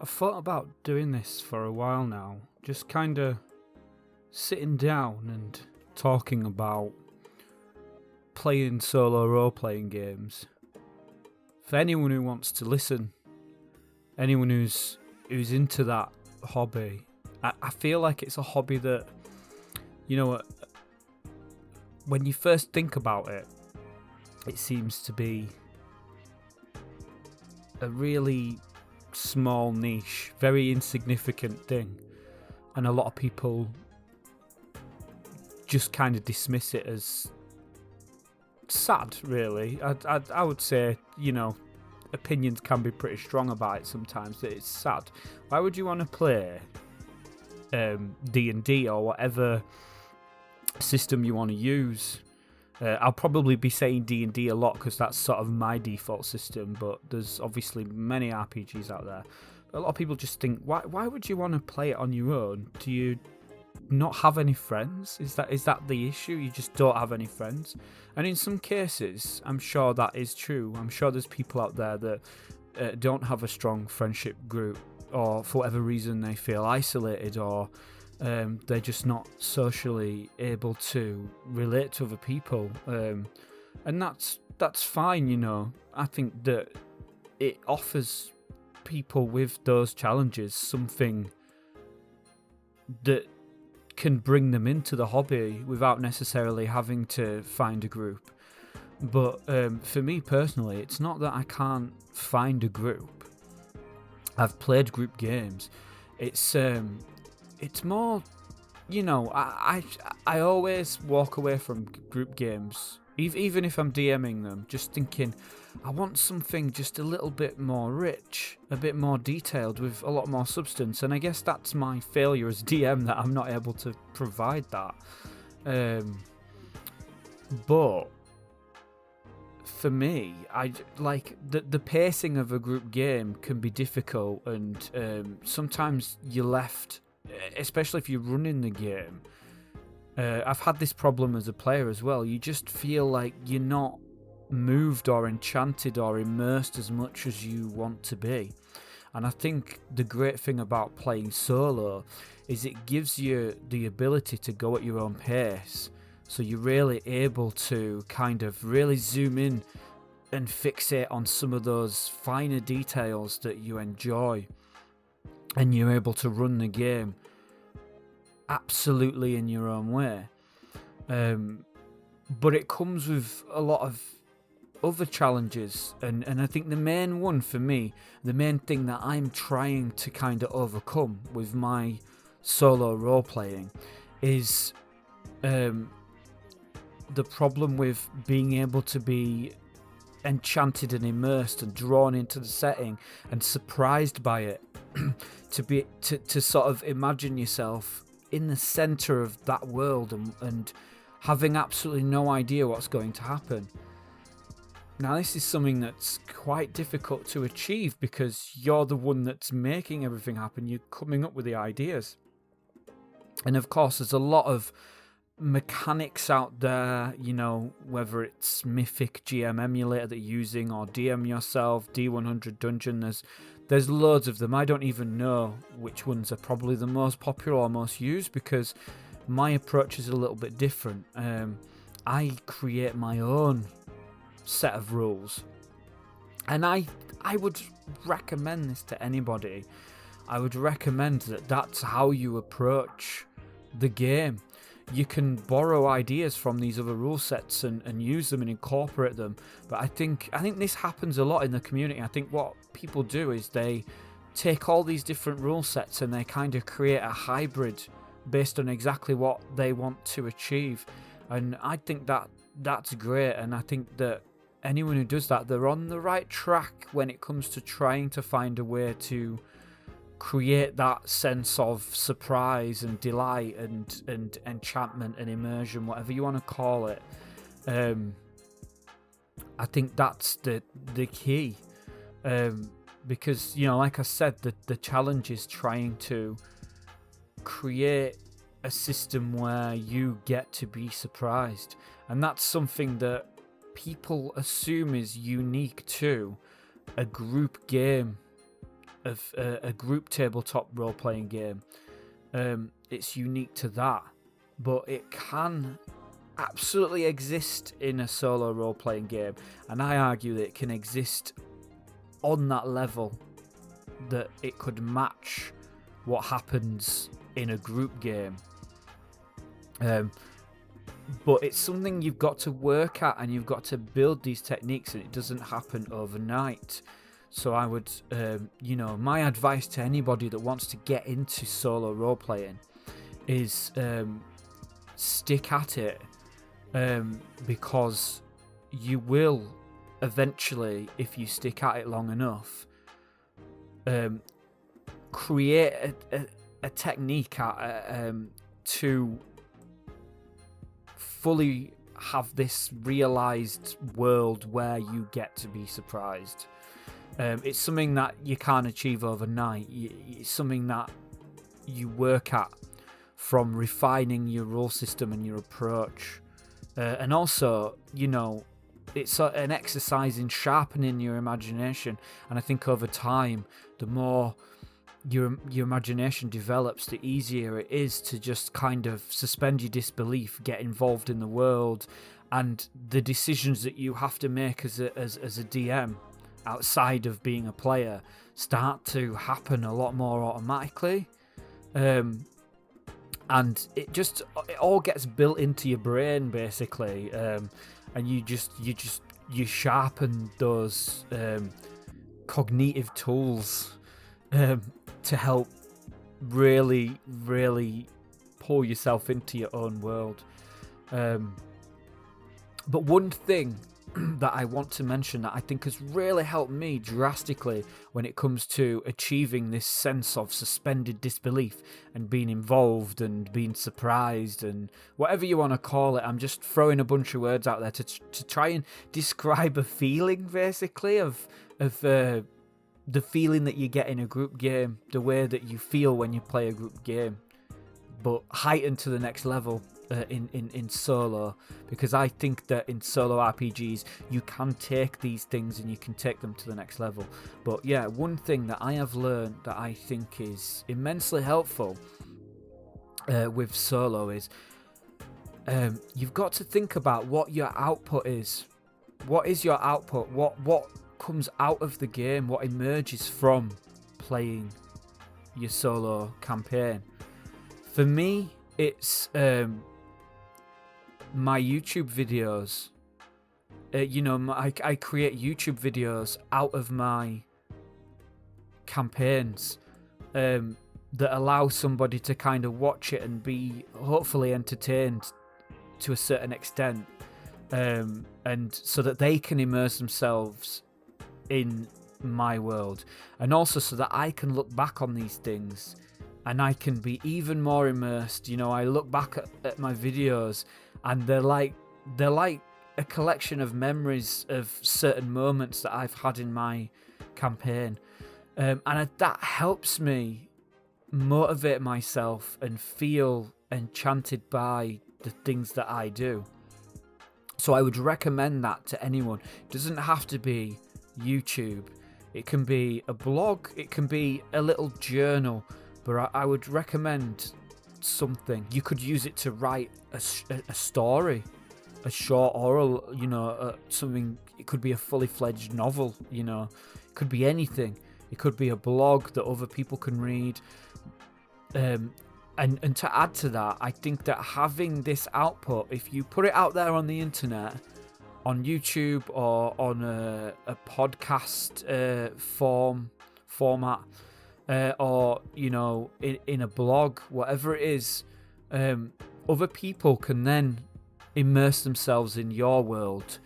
I've thought about doing this for a while now, just kind of sitting down and talking about playing solo role-playing games. For anyone who wants to listen, anyone who's into that hobby, I feel like it's a hobby that, when you first think about it, it seems to be a really small niche, very insignificant thing, and a lot of people just kind of dismiss it as sad, really. I would say, opinions can be pretty strong about it sometimes, that it's sad. Why would you want to play D&D or whatever system you want to use? I'll probably be saying D&D a lot because that's sort of my default system, but there's obviously many RPGs out there. A lot of people just think, why would you want to play it on your own? Do you not have any friends? Is that the issue? You just don't have any friends? And in some cases, I'm sure that is true. I'm sure there's people out there that don't have a strong friendship group, or for whatever reason they feel isolated, or they're just not socially able to relate to other people, and that's fine. I think that it offers people with those challenges something that can bring them into the hobby without necessarily having to find a group. But for me personally, it's not that I can't find a group. I've played group games. It's more, I always walk away from group games, even if I'm DMing them, just thinking, I want something just a little bit more rich, a bit more detailed, with a lot more substance. And I guess that's my failure as DM, that I'm not able to provide that. But for me, I like the pacing of a group game can be difficult, and sometimes you're left, especially if you're running the game. I've had this problem as a player as well. You just feel like you're not moved or enchanted or immersed as much as you want to be. And I think the great thing about playing solo is it gives you the ability to go at your own pace. So you're really able to kind of really zoom in and fixate on some of those finer details that you enjoy. And you're able to run the game absolutely in your own way. But it comes with a lot of other challenges, and I think the main one for me, the main thing that I'm trying to kind of overcome with my solo role playing, is the problem with being able to be enchanted and immersed and drawn into the setting and surprised by it. to sort of imagine yourself in the center of that world and having absolutely no idea what's going to happen. Now, this is something that's quite difficult to achieve because you're the one that's making everything happen. You're coming up with the ideas. And of course, there's a lot of mechanics out there, whether it's Mythic GM Emulator that you're using, or DM yourself, D100 Dungeon. There's loads of them. I don't even know which ones are probably the most popular or most used, because my approach is a little bit different. I create my own set of rules, and I would recommend this to anybody. I would recommend that that's how you approach the game. You can borrow ideas from these other rule sets and use them and incorporate them. But I think this happens a lot in the community. I think what people do is they take all these different rule sets and they kind of create a hybrid based on exactly what they want to achieve. And I think that's great. And I think that anyone who does that, they're on the right track when it comes to trying to find a way to create that sense of surprise and delight and enchantment and immersion, whatever you want to call it. I think that's the key, because like I said, the challenge is trying to create a system where you get to be surprised, and that's something that people assume is unique to a group game of a group tabletop role-playing game, it's unique to that, but it can absolutely exist in a solo role-playing game, and I argue that it can exist on that level, that it could match what happens in a group game. But it's something you've got to work at, and you've got to build these techniques, and it doesn't happen overnight. So I would, my advice to anybody that wants to get into solo role-playing is stick at it, because you will eventually, if you stick at it long enough, create a technique to fully have this realized world where you get to be surprised. It's something that you can't achieve overnight. It's something that you work at from refining your rule system and your approach. And also, it's an exercise in sharpening your imagination. And I think over time, the more your imagination develops, the easier it is to just kind of suspend your disbelief, get involved in the world, and the decisions that you have to make as a DM outside of being a player start to happen a lot more automatically. And it all gets built into your brain, basically, and you sharpen those cognitive tools to help really, really pull yourself into your own world. But one thing that I want to mention that I think has really helped me drastically when it comes to achieving this sense of suspended disbelief and being involved and being surprised and whatever you want to call it. I'm just throwing a bunch of words out there to try and describe a feeling, basically, of the feeling that you get in a group game, the way that you feel when you play a group game, but heightened to the next level in solo, because I think that in solo RPGs you can take these things and you can take them to the next level. But yeah, one thing that I have learned that I think is immensely helpful with solo is you've got to think about what your output is. What is your output? What comes out of the game? What emerges from playing your solo campaign? For me, it's my YouTube videos. I create YouTube videos out of my campaigns that allow somebody to kind of watch it and be hopefully entertained to a certain extent, and so that they can immerse themselves in my world, and also so that I can look back on these things and I can be even more immersed. I look back at my videos and they're like a collection of memories of certain moments that I've had in my campaign, and that helps me motivate myself and feel enchanted by the things that I do. So I would recommend that to anyone. It doesn't have to be YouTube. It can be a blog, it can be a little journal, but I would recommend something. You could use it to write a story, a short oral, something. It could be a fully fledged novel, it could be anything. It could be a blog that other people can read. And to add to that, I think that having this output, if you put it out there on the internet, on YouTube or on a podcast format, or in a blog, whatever it is, other people can then immerse themselves in your world,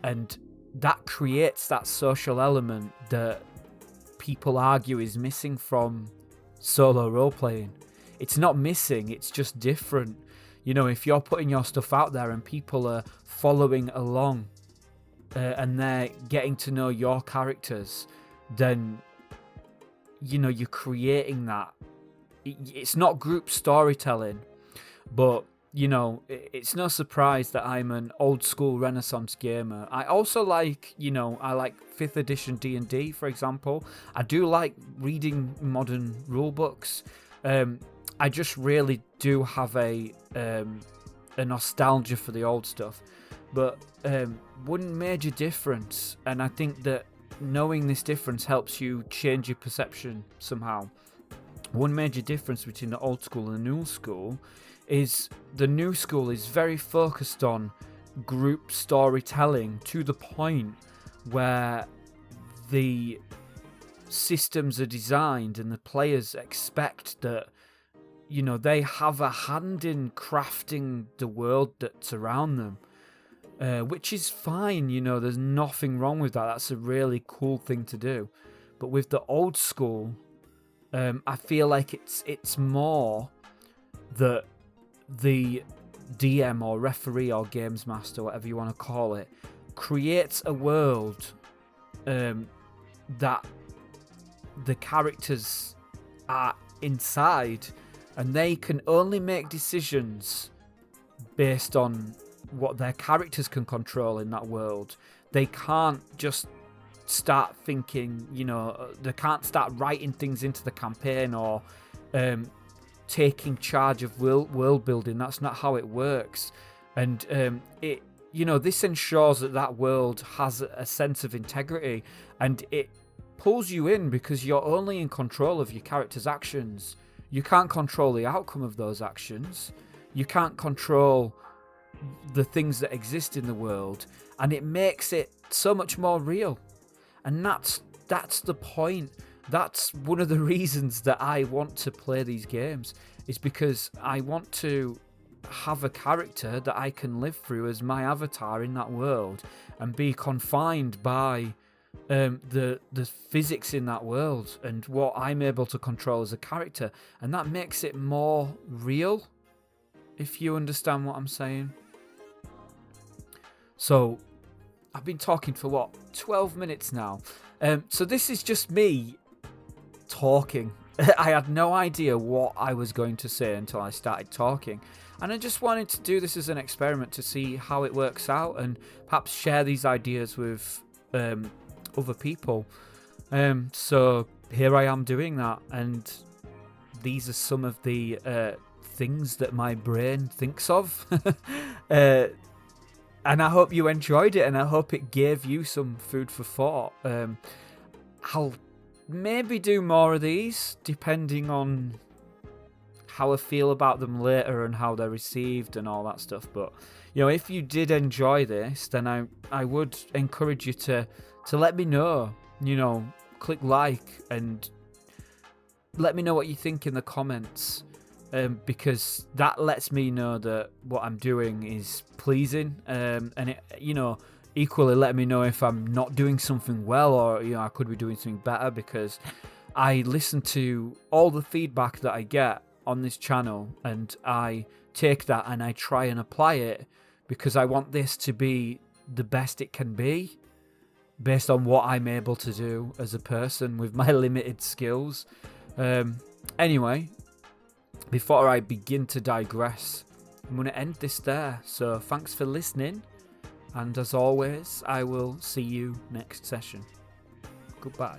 and that creates that social element that people argue is missing from solo role-playing. It's not missing, it's just different. If you're putting your stuff out there and people are following along and they're getting to know your characters, then you're creating that. It's not group storytelling, but it's no surprise that I'm an old school Renaissance gamer. I also like, I like 5th edition D&D, for example. I do like reading modern rule books. I just really do have a nostalgia for the old stuff. But one major difference, and I think that knowing this difference helps you change your perception somehow. One major difference between the old school and the new school is the new school is very focused on group storytelling to the point where the systems are designed and the players expect that they have a hand in crafting the world that's around them, which is fine. There's nothing wrong with that. That's a really cool thing to do. But with the old school, I feel like it's more that the DM or referee or games master, whatever you want to call it, creates a world that the characters are inside, and they can only make decisions based on what their characters can control in that world. They can't just start thinking, they can't start writing things into the campaign or taking charge of world building. That's not how it works. And this ensures that world has a sense of integrity, and it pulls you in because you're only in control of your character's actions. You can't control the outcome of those actions. You can't control the things that exist in the world, and it makes it so much more real. And that's the point. That's one of the reasons that I want to play these games, is because I want to have a character that I can live through as my avatar in that world and be confined by the physics in that world and what I'm able to control as a character. And that makes it more real, if you understand what I'm saying. So I've been talking for 12 minutes now. So this is just me talking. I had no idea what I was going to say until I started talking, and I just wanted to do this as an experiment to see how it works out and perhaps share these ideas with other people. So here I am doing that, and these are some of the things that my brain thinks of. And I hope you enjoyed it, and I hope it gave you some food for thought. I'll maybe do more of these, depending on how I feel about them later and how they're received and all that stuff. But, if you did enjoy this, then I would encourage you to let me know. Click like and let me know what you think in the comments. Because that lets me know that what I'm doing is pleasing, and it, equally let me know if I'm not doing something well, or I could be doing something better, because I listen to all the feedback that I get on this channel, and I take that and I try and apply it, because I want this to be the best it can be based on what I'm able to do as a person with my limited skills. Anyway, before I begin to digress, I'm going to end this there. So thanks for listening, and as always, I will see you next session. Goodbye.